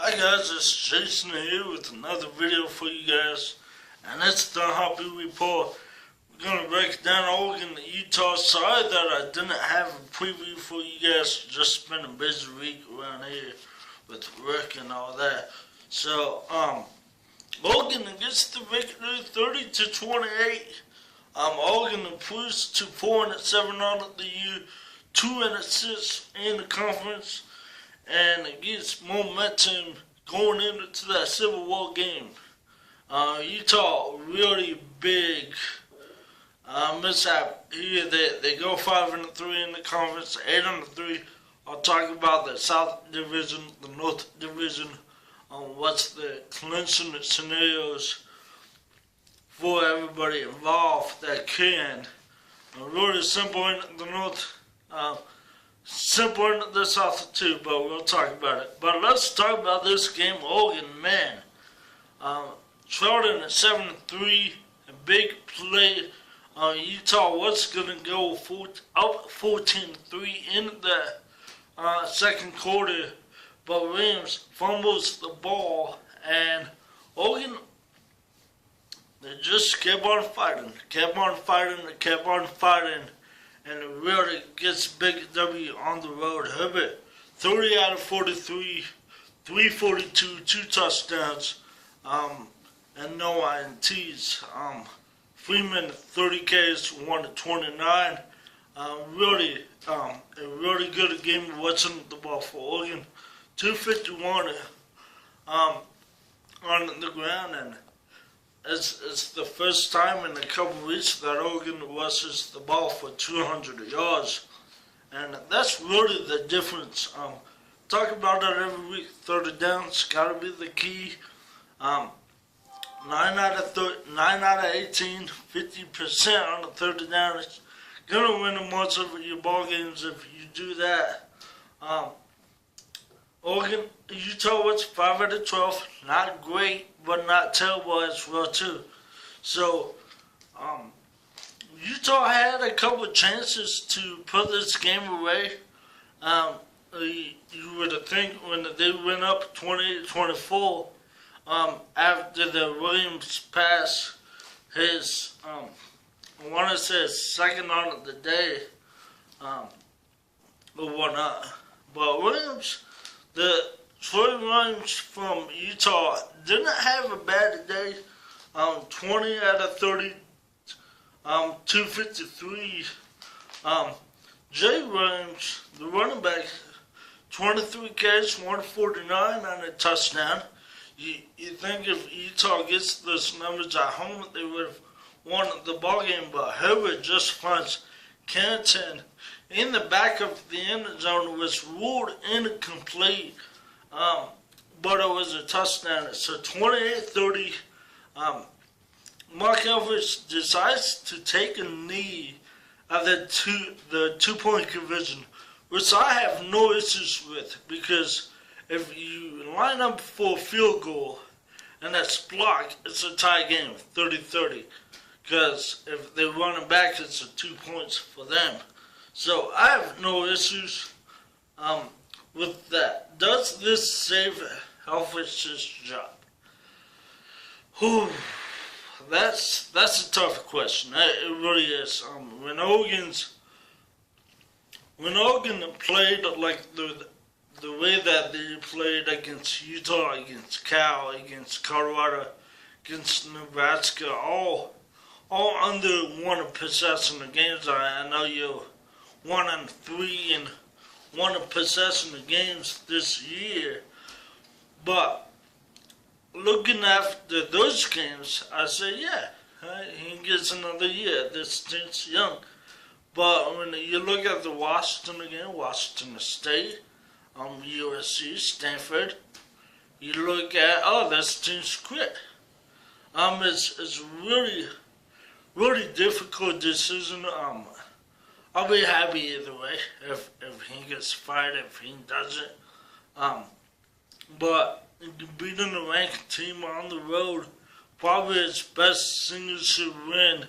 Hi guys, it's Jason here with another video for you guys, and it's the Humpy report. We're going to break down Oregon and Utah. Sorry that I didn't have a preview for you guys, just been a busy week around here with work and all that. So, Oregon gets the victory 30-28. Oregon improves to 4-7 on the year, 2-6 in the conference, and it gets momentum going into that Civil War game. Utah really big mishap here. They go 5-3 in the conference, 8-3. I'll talk about the South Division, the North Division, what's the clinching scenarios for everybody involved that can. Really simple in the North. Simple in the South too, but we'll talk about it. But let's talk about this game. Oregon, man, starting at 7-3, a big play. Utah was gonna go up 14-3 in the second quarter, but Williams fumbles the ball, and Oregon, they just kept on fighting, and it really gets big W on the road. Herbert, 30 out of 43, 342, 2 touchdowns, and no INTs. Freeman, 30 Ks, 1-29. Really, a really good game watching the ball for Oregon. 251 on the ground, and it's the first time in a couple weeks that Oregon rushes the ball for 200 yards. And that's really the difference. Talk about that every week. Third down's got to be the key. 9 out of 18, 50% on the third down. It's going to win most of your ball games if you do that. Oregon, Utah was 5 out of 12. Not great, but not terrible as well too. So, Utah had a couple of chances to put this game away. You would think when they went up 28-24, after the Williams pass, his, I want to say his second on the day, or whatnot. But Williams, Troy Williams from Utah didn't have a bad day. 20 out of 30, 253. Jay Williams, the running back, 23 catches, 149 on a touchdown. You think if Utah gets those numbers at home, they would have won the ball game, but Herbert just finds Kenton in the back of the end zone, was ruled incomplete, but it was a touchdown. So 28-30, Mark Elvis decides to take a knee at the two-point conversion, which I have no issues with, because if you line up for a field goal and that's blocked, it's a tie game, 30-30, because if they run it back, it's 2 points for them. So I have no issues with that. Does this save Helfrich's job? Whew, that's a tough question. It really is. When Oregon played like the way that they played against Utah, against Cal, against Colorado, against Nebraska, all under one possession of games. I know you're 1-3 and one possession of games this year, but looking after those games, I say, yeah, he gets another year. This team's young. But when you look at the Washington again, Washington State, USC, Stanford, you look at, this team's quit. It's really, really difficult decision. I'll be happy either way if he gets fired, if he doesn't. But beating a ranked team on the road, probably his best signature win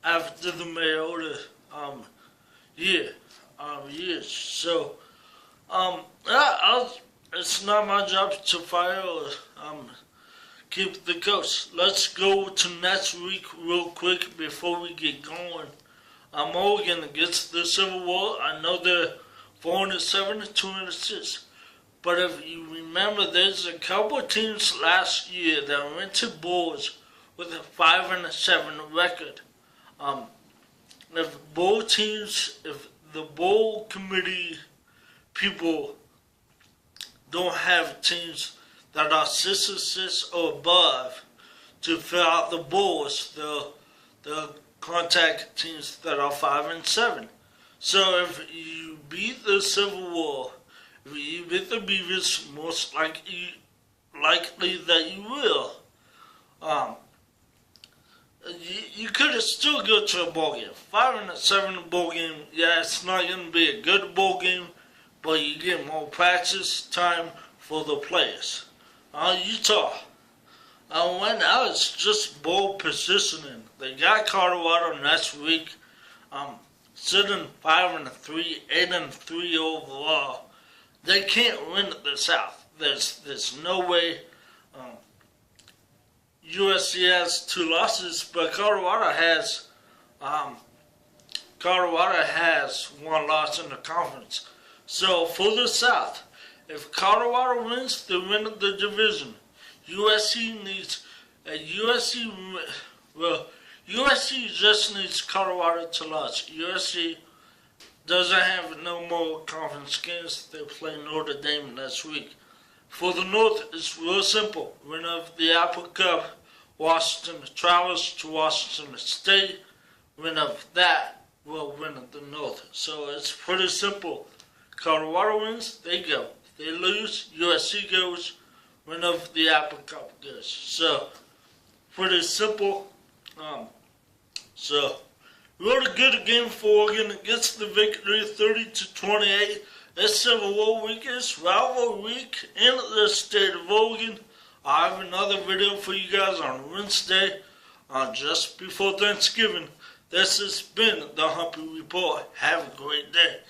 after the Mariota years. So, it's not my job to fire or keep the coach. Let's go to next week real quick before we get going. Oregon against the Civil War. I know they're 4-7 and 2-6. But if you remember, there's a couple of teams last year that went to bowls with a 5-7 record. If the bowl committee people don't have teams that are 6-6 or above to fill out the bowls, they'll contact teams that are 5-7. So if you beat the Civil War, if you beat the Beavers, most likely that you will. You could still go to a bowl game. 5-7 bowl game, yeah, it's not going to be a good bowl game, but you get more practice time for the players. Utah, right now it's just bowl positioning. They got Colorado next week, sitting 5-3, 8-3 overall. They can't win the South. There's no way. USC has 2 losses, but Colorado has 1 loss in the conference. So for the South, if Colorado wins, they win the division. USC just needs Colorado to lose. USC doesn't have no more conference games. They play Notre Dame next week. For the North, it's real simple. Winner of the Apple Cup, Washington travels to Washington State. Winner of that will win the North. So it's pretty simple. Colorado wins, they go. If they lose, USC goes. Winner of the Apple Cup goes. So pretty simple. Really good game for Oregon. Gets the victory 30-28. It's Civil War week. It's rivalry week in the state of Oregon. I have another video for you guys on Wednesday, just before Thanksgiving. This has been the Humpy Report. Have a great day.